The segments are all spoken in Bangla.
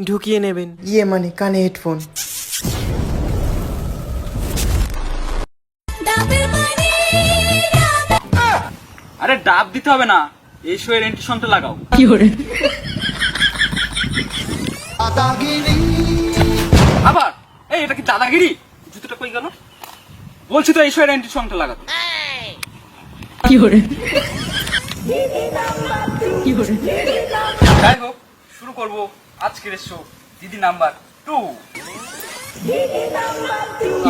ঢুকিয়ে নেবেন, ইয়ে মানে কানে হেডফোন। আরে ডাব দিতে হবে না, এই শো এর এন্ট্রি সনটা লাগাও। আবার এই এটা কি দাদাগিরি? জুতোটা কই গেল? বলছি তো এই শো এর এন্ট্রি সনটা লাগাতে। যাই হোক, শুরু করব আজকের শো দিদি নাম্বার 2।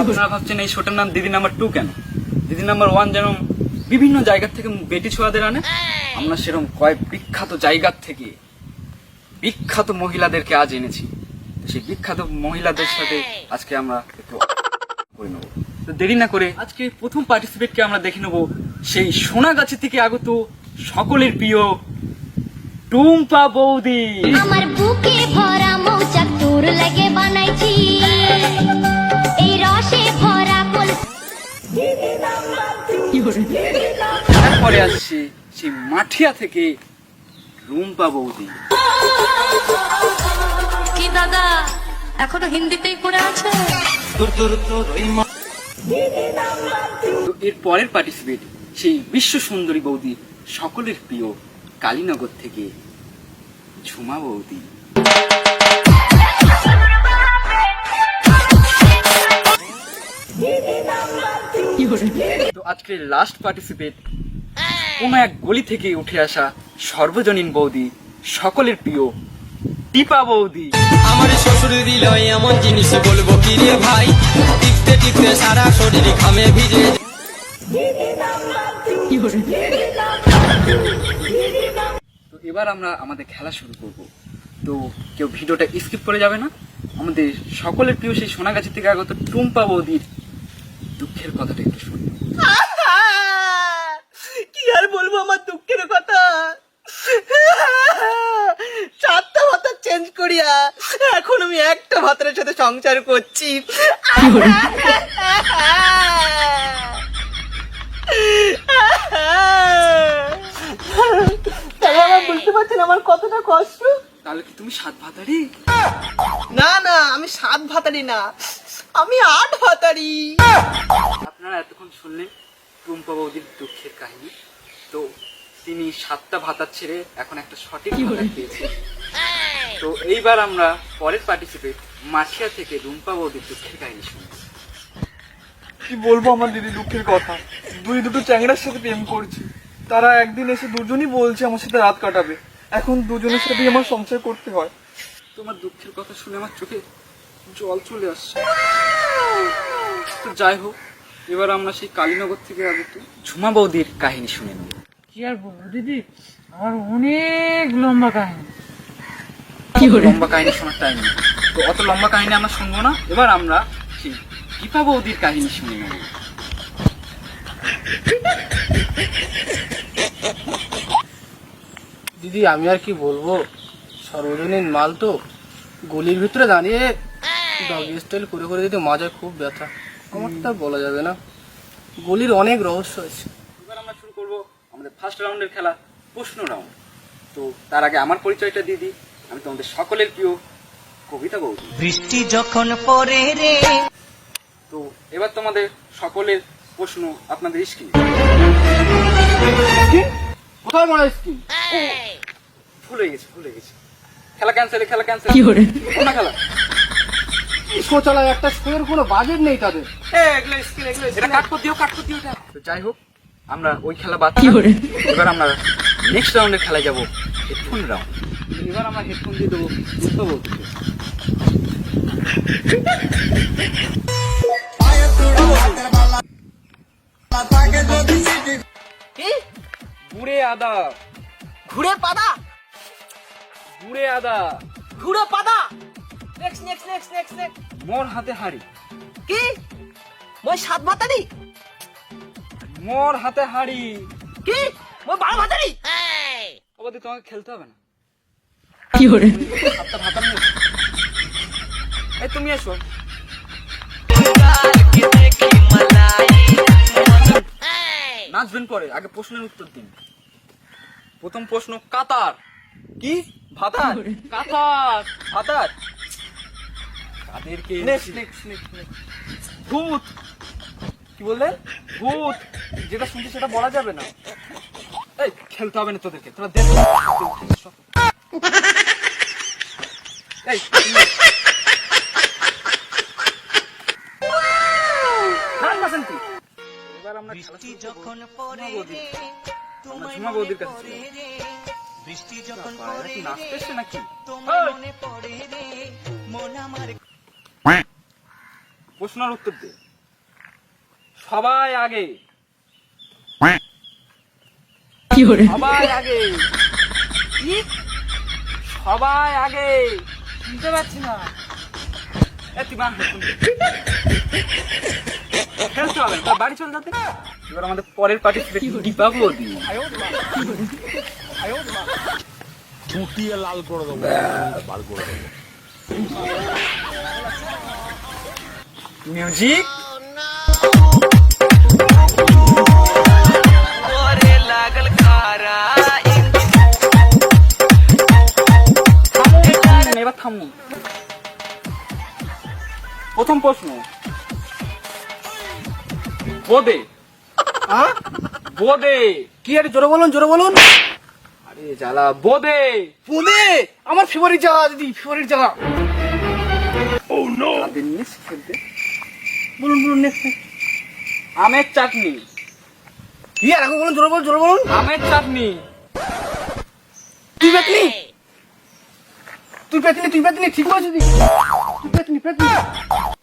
আপনারা ভাবছেন এই শোটার নাম দিদি নাম্বার 2 কেন? দিদি নাম্বার 1 যেন বিভিন্ন জায়গা থেকে বেটি ছোঁয়াদের আনে, আমরা সেরকম কয়েক বিখ্যাত জায়গার থেকে বিখ্যাত মহিলাদেরকে আজ এনেছি। সেই বিখ্যাত মহিলাদের সাথে আজকে আমরা একটু করে নেব। তো দেরি না করে আজকে প্রথম পার্টিসিপেটকে আমরা দেখে নেব, সেই সোনাগাছি থেকে আগত সকলের প্রিয় টুম্পা বৌদি। আমার বুকে ভরা মৌচাক তোর লাগে বানাইছি, এই রসে ভরা কোল। তারপরে আসছে সেই মাঠিয়া থেকে রুম্পা বৌদি। কি দাদা এখনো হিন্দিতেই পড়ে আছে? তো এর পরের পার্টিসিপেট সেই বিশ্ব সুন্দরী বৌদি, সকলের প্রিয় কালীনগর থেকে ঝুমা বৌদি। তো আজকের লাস্ট পার্টিসিপেট কোন এক গলি থেকে উঠে আসা সর্বজনীন বৌদি, সকলের প্রিয় টিপা বৌদি। আমার শ্বশুর দিল এমন জিনিস বলবো কি রে ভাই, টিপতে টিপতে সারা শরীর ঘামে ভিজে। তো এবার আমরা আমাদের খেলা শুরু করব। তো কেউ ভিডিওটা স্কিপ করে যাবে না। আমাদের সকলের প্রিয় সেই সোনাগাছি থেকে আগত টুম্পা বৌদির দুঃখের কথাটা একটু শুনি। কি আর বলবো আমার দুঃখের কথা। 4টা ভাতা চেঞ্জ করিয়া এখন আমি একটা ভাতারের সাথে সংসার করছি। তাহলে আমার বুঝতে পারছেন আমার কতটা কষ্ট। তাহলে কি তুমি 7 ভাতারি? না না, আমি 7 ভাতারি না, আমি 8 ভাতারি। আপনারা এতক্ষণ শুনলেন টুম্পা বৌদির দুঃখের কাহিনী। তো তিনি 7টা ভাতার ছেড়ে এখন একটা সঠিক ভাতা পেয়েছে। তো এইবার আমরা পরের পার্টিসিপেট মাছিয়া থেকে রুম্পা বৌদির দুঃখের কাহিনী শুনব। কি বলবো আমার দিদি দুঃখের কথা। দুটো চ্যাংড়ার সাথে প্রেম করছি, তারা একদিন এসে দুজনই বলছে আমার সাথে রাত কাটাবে। এখন দুজনের সাথেই আমার সংসার করতে হয়। তোমার দুঃখের কথা শুনে আমার চোখে জল চলে আসছে। তো যাই হোক, এবার আমরা সেই কালীনগর থেকে আগত ঝুমা বৌদির কাহিনী শুনে নেব। কি আর বলবো দিদি, আমার অনেক লম্বা কাহিনী। লম্বা কাহিনী শোনার টাইম নেই, তো অত লম্বা কাহিনী আমরা শুনবো না। এবার আমরা সেই টিপা বৌদির কাহিনী শুনে নেব। দিদি আমি আর কি বলবো, সর্বজনীন মাল তো, গলির ভিতরে দাঁড়িয়ে ডগি স্টাইল করে করে দিতে মাজায় খুব ব্যথা। আমার তা বলা যাবে না, গলির অনেক রহস্য আছে। এবার আমরা শুরু করব আমাদের ফার্স্ট রাউন্ডের খেলা, প্রশ্ন রাউন্ড। তো তার আগে আমার পরিচয়টা দিয়ে দিই, আমি তোমাদের সকলের প্রিয় কবিতা বৌদি। বৃষ্টি যখন পড়ে রে। তো এবার তোমাদের সকলের প্রশ্ন আপনাদের স্ক্রিন। কোথায় মারা স্কিম? ভুলে গেছি। খেলা ক্যান্সেল। কোন খেলা? শো চালায় একটা শোয়ের কোনো বাজেট নেই তাদের। এটা কাট করে দিও এটা। তো যাই হোক, আমরা ওই খেলা বাদ। এবার আমরা নেক্সট রাউন্ডের খেলায় যাব, হেডফোন রাউন্ড। এবার আমরা হেডফোন দিয়ে দেবো রুম্পা বৌদিকে। কি গুড়ে আদা, ঘুরে পাদা, গুড়ে আদা, ঘুরে পাদা। Next next next next next. মোর হাতে হাড়ি, কি মই 7 ভাতারি? মোর হাতে হাড়ি। কি মই 12 ভাতারি? ওদের তোমাকে খেলতে হবে না। সাতটা ভাতা নিয়ে এসো। এই তুমি এসো। নাচবেন পরে, আগে প্রশ্নের উত্তর দিন। প্রথম প্রশ্ন, কাতার কি ভাতার কাতার ভাতার তাদেরকে নেক্সট নেক্সট নেক্সট ভূত কি বললেন? ভূত যেটা শুনছি সেটা বলা যাবে না। এই খেলতে হবে না তোদেরকে, তোরা দেখ এই খান বাসন্তী। এবার আমরা ঝুমা বৌদির কাছে নাচতে এসছে নাকি? প্রশ্নের উত্তর দে। সবাই আগে সবাই আগে কি? সবাই আগে শুনতে পাচ্ছি না। তুই বান খেলতে হবে না, বাড়ি চলে যাতে। এবার আমাদের পরের পার্টিসিপেট দীপা বৌদি। চুটিয়ে লাল করে দেবো, বার করে দেবো। মিউজিক এবার থামুন। প্রথম প্রশ্ন, বোদে বোদে কি আরে জোরে বলুন, জোরে বলুন। আরে জ্বালা, বোদে পুনে আমার ফেভারিট জায়গা দিদি, ফেভারিট জায়গা। তাদের নিয়ে খেলতে। বলুন বলুন নেক্সট। আমের চাটনি কি আর এখন বলুন, জোরে বলুন, জোরে বলুন। আমের চাটনি তুই পেতনি, তুই পেতনি, তুই পেতনি, ঠিক বলেছিস দিদি। তুই পেতনি, পেতনি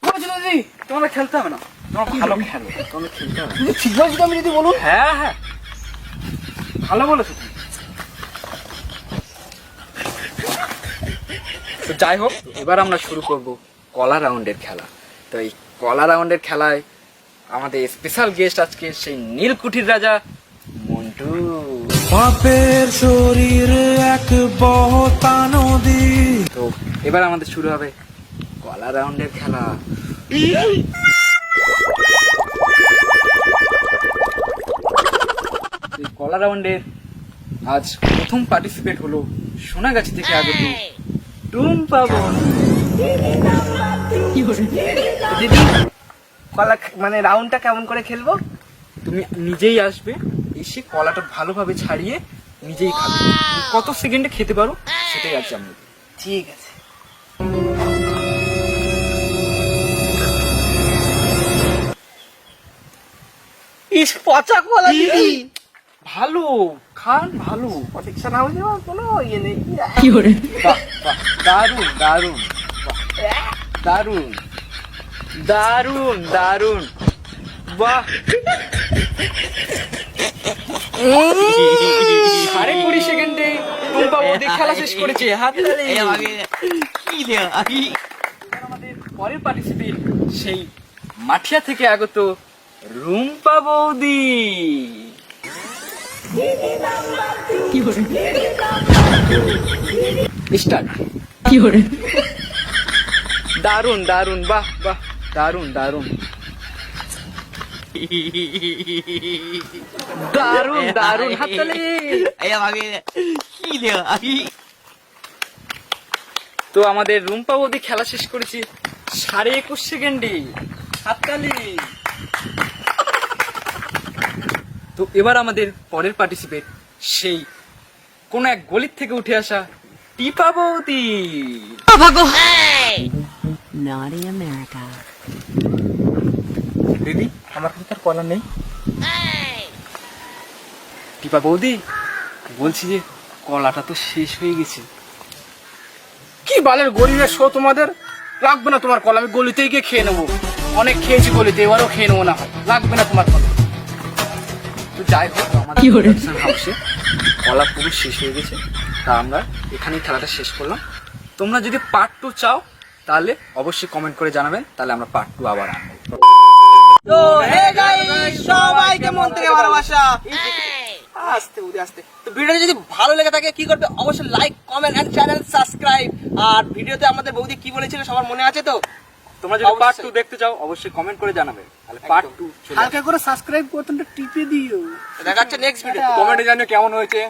বলেছিল দিদি। তোমরা খেলতে হবে না, তোমরা ভালো খেলো, তোমরা খেলতে হবে না। দিদি ঠিক বলেছি আমি দিদি, বলুন। হ্যাঁ হ্যাঁ ভালো বলেছো তুমি। তো যাই হোক, এবার আমরা শুরু করব কলা রাউন্ডের খেলা। তো এই কলা রাউন্ডের খেলায় আমাদের স্পেশাল গেস্ট আজকে সেই নীলকুঠির রাজা মন্টু। বাপের শরীর এক বহতা নদী। তো এবার আমাদের শুরু হবে কলা রাউন্ডের খেলা। এই কলা রাউন্ডের আজ প্রথম পার্টিসিপেট হলো সোনাগাছি থেকে আগত টুম্পা বোন। দিদি কলা মানে রাউন্ডটা কেমন করে খেলবো? তুমি নিজেই আসবে, এসে কলাটা ভালোভাবে ছাড়িয়ে নিজেই খাবে। তুমি কত সেকেন্ডে খেতে পারো সেটাই আজ আমরা। ঠিক আছে। ইস পচা কলা দিদি। ভালো খান, ভালো। প্রতীক্ষা না হলে কোনো ইয়ে নেই। বাহ বাহ, দারুণ দারুণ, বাহ, দারুণ দারুণ দারুণ, বাহ। 20.5 সেকেন্ডে টুম্পা বৌদি খেলা শেষ করেছে। হাততালি। আমাদের পরের পার্টিসিপেট সেই মাঠিয়া থেকে আগত রুম্পা বৌদি। স্টার্ট। দারুণ দারুণ, বাহ বাহ, দারুণ দারুণ দারুণ দারুণ, হাততালি। তো আমাদের রুম্পা বৌদি খেলা শেষ করেছি 21.5 সেকেন্ডে। হাততালি। তো এবার আমাদের পরের পার্টিসিপেট সেই কোন এক গলির থেকে উঠে আসা টিপা বৌদি। Naughty America. দিদি আমার কাছে তার কলা নেই। টিপা বৌদি বলছি যে কলাটা তো শেষ হয়ে গেছে। কি বালের গরিবের শো তোমাদের, লাগবে না তোমার কলা, আমি গলিতেই গিয়ে খেয়ে নেবো। অনেক খেয়েছি গলিতে, এবারও খেয়ে নেবো না হয়, লাগবে না তোমার কলা। তো যাই হোক, আমাদের প্রোডাকশন হাউসে কলা পুরো শেষ হয়ে গেছে। তা আমরা এখানেই খেলাটা শেষ করলাম। তোমরা যদি পার্ট 2 চাও তাহলে অবশ্যই কমেন্ট করে জানাবেন, তাহলে আমরা পার্ট 2 আবার আনবো। তো হে গাইস, সবাইকে মন থেকে ভালোবাসা। আস্তে উদে আস্তে। তো ভিডিওটা যদি ভালো লেগে থাকে কি করবে? অবশ্যই like, comment and channel subscribe. আর ভিডিওতে আমাদের বৌদি কি বলেছিল সবার মনে আছে তো? তোমরা যদি পার্ট অবশ্যই। 2 দেখতে চাও অবশ্যই কমেন্ট করে জানাবে, তাহলে পার্ট 2 চলে আসবে। হালকা করে সাবস্ক্রাইব করতে টিপে দিও। দেখা যাচ্ছে নেক্সট ভিডিও। কমেন্টে জানিও কেমন হয়েছে।